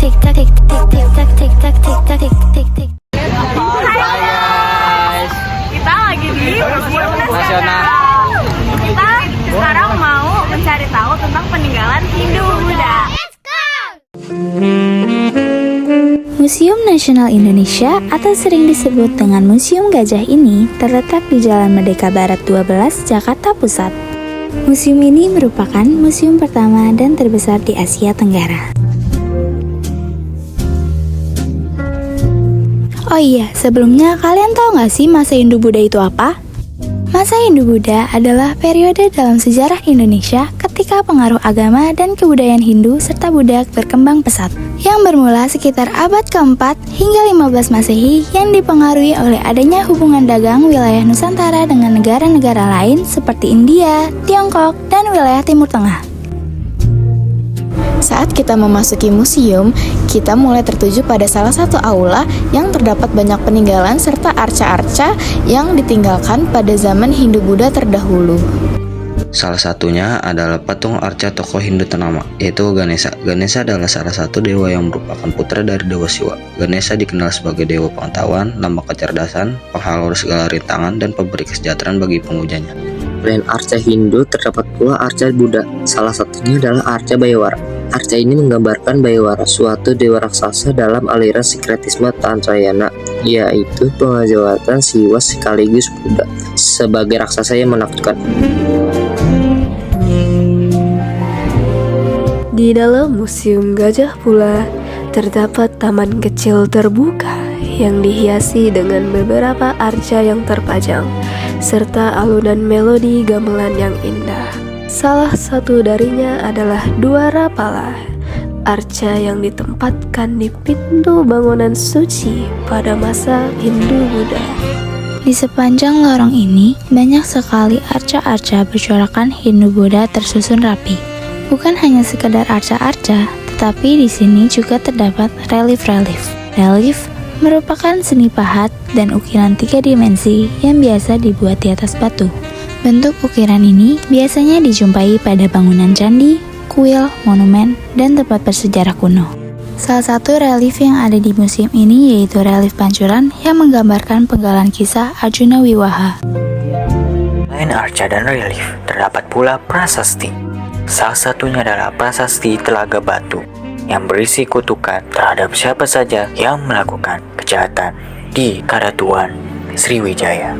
tik tak tik tik tik tak tik tak tik tak tik tik tik. Hai guys, Kita lagi di Museum Nasional. Kita sekarang mau mencari tahu tentang peninggalan Hindu-Buddha. Museum Nasional Indonesia atau sering disebut dengan Museum Gajah ini terletak di Jalan Merdeka Barat 12, Jakarta Pusat. Museum ini merupakan museum pertama dan terbesar di Asia Tenggara. Oh iya, sebelumnya kalian tahu nggak sih masa Hindu-Buddha itu apa? Masa Hindu-Buddha adalah periode dalam sejarah Indonesia ketika pengaruh agama dan kebudayaan Hindu serta Buddha berkembang pesat, yang bermula sekitar abad keempat hingga 15 Masehi yang dipengaruhi oleh adanya hubungan dagang wilayah Nusantara dengan negara-negara lain seperti India, Tiongkok, dan wilayah Timur Tengah. Saat kita memasuki museum, kita mulai tertuju pada salah satu aula yang terdapat banyak peninggalan serta arca-arca yang ditinggalkan pada zaman Hindu-Buddha terdahulu. Salah satunya adalah patung arca tokoh Hindu ternama, yaitu Ganesha. Ganesha adalah salah satu dewa yang merupakan putra dari Dewa Siwa. Ganesha dikenal sebagai dewa pengetahuan, lambang kecerdasan, penghalau segala rintangan, dan pemberi kesejahteraan bagi pemujanya. Selain arca Hindu, terdapat pula arca Buddha. Salah satunya adalah arca Bayawara. Arca ini menggambarkan Bayawara, suatu dewa raksasa dalam aliran sinkretisme Tantrayana, yaitu pengajawatan Siwa sekaligus Buddha sebagai raksasa yang menakutkan. Di dalam Museum Gajah pula terdapat taman kecil terbuka yang dihiasi dengan beberapa arca yang terpajang serta alunan melodi gamelan yang indah. Salah satu darinya adalah Dwara Pala, arca yang ditempatkan di pintu bangunan suci pada masa Hindu-Buddha. Di sepanjang lorong ini, banyak sekali arca-arca bercorakan Hindu-Buddha tersusun rapi. Bukan hanya sekedar arca-arca, tetapi di sini juga terdapat relief-relief. Relief merupakan seni pahat dan ukiran 3 dimensi yang biasa dibuat di atas batu. Bentuk ukiran ini biasanya dijumpai pada bangunan candi, kuil, monumen, dan tempat bersejarah kuno. Salah satu relief yang ada di museum ini yaitu relief Pancuran yang menggambarkan penggalan kisah Arjuna Wiwaha. Selain arca dan relief, terdapat pula prasasti. Salah satunya adalah prasasti Telaga Batu yang berisi kutukan terhadap siapa saja yang melakukan kejahatan di Kadatuan Sriwijaya.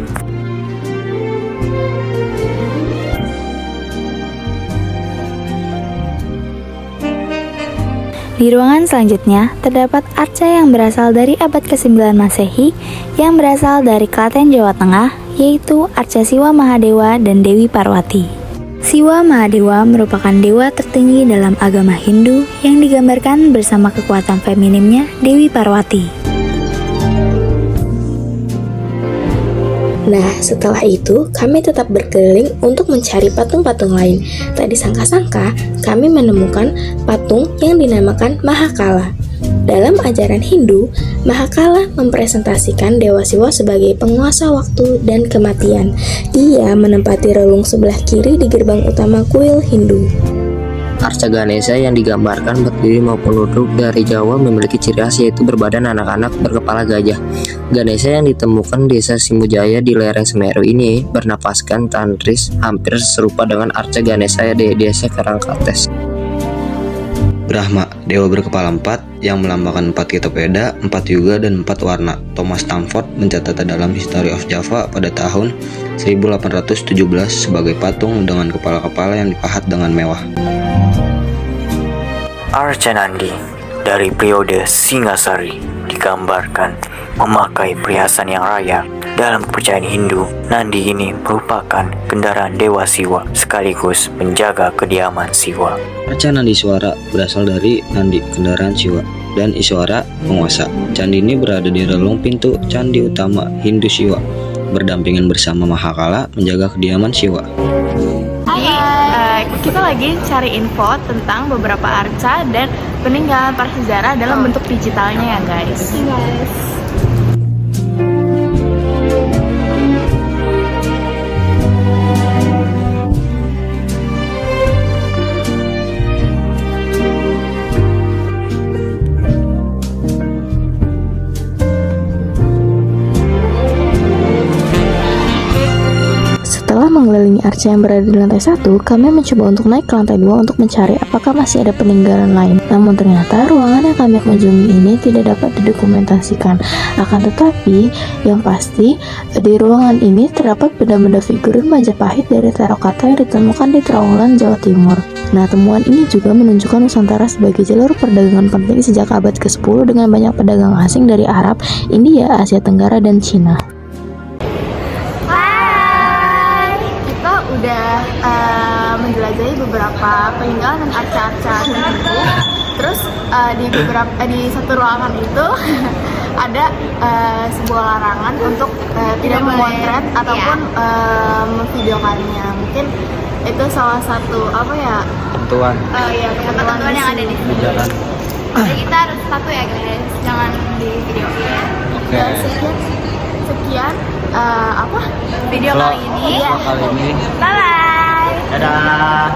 Di ruangan selanjutnya, terdapat arca yang berasal dari abad ke-9 Masehi yang berasal dari Klaten, Jawa Tengah, yaitu arca Siwa Mahadewa dan Dewi Parwati. Siwa Mahadewa merupakan dewa tertinggi dalam agama Hindu yang digambarkan bersama kekuatan feminimnya Dewi Parwati. Nah, setelah itu kami tetap berkeliling untuk mencari patung-patung lain. Tak disangka-sangka, kami menemukan patung yang dinamakan Mahakala. Dalam ajaran Hindu, Mahakala mempresentasikan Dewa Siwa sebagai penguasa waktu dan kematian. Dia menempati relung sebelah kiri di gerbang utama kuil Hindu. Arca Ganesha yang digambarkan berdiri maupun duduk dari Jawa memiliki ciri khas yaitu berbadan anak-anak berkepala gajah. Ganesha yang ditemukan desa Simbujaya di lereng Semeru ini bernapaskan tantris hampir serupa dengan arca Ganesha di desa Karangkates. Brahma, dewa berkepala 4 yang melambangkan 4 kitab Veda, 4 yuga, dan 4 warna. Thomas Stamford mencatat dalam History of Java pada tahun 1817 sebagai patung dengan kepala-kepala yang dipahat dengan mewah. Arca Nandi dari periode Singasari digambarkan memakai perhiasan yang raya. Dalam kepercayaan Hindu, Nandi ini merupakan kendaraan Dewa Siwa sekaligus menjaga kediaman Siwa. Arca Nandiswara berasal dari Nandi, kendaraan Siwa, dan Iswara, penguasa. Candi ini berada di relung pintu candi utama Hindu Siwa, berdampingan bersama Mahakala menjaga kediaman Siwa. Kita lagi cari info tentang beberapa arca dan peninggalan prasejarah dalam bentuk digitalnya ya guys. Setelah mengelilingi arca yang berada di lantai 1, kami mencoba untuk naik ke lantai 2 untuk mencari apakah masih ada peninggalan lain. Namun ternyata ruangan yang kami kunjungi ini tidak dapat didokumentasikan. Akan tetapi, yang pasti di ruangan ini terdapat benda-benda figurin Majapahit dari Terokata yang ditemukan di Trowulan, Jawa Timur. Nah, temuan ini juga menunjukkan Nusantara sebagai jalur perdagangan penting sejak abad ke-10 dengan banyak pedagang asing dari Arab, India, Asia Tenggara, dan Cina. Kita udah menjelajahi beberapa peninggalan dan arca-arca Hindu. Terus di satu ruangan itu ada sebuah larangan untuk tidak memotret ataupun memvideokannya. Mungkin itu salah satu Tentuan. ketentuan yang ada di sini. Jadi kita harus satu ya guys, jangan di video. Oke. Sekian video kali ini. Kali ini. Bye bye. Dadah.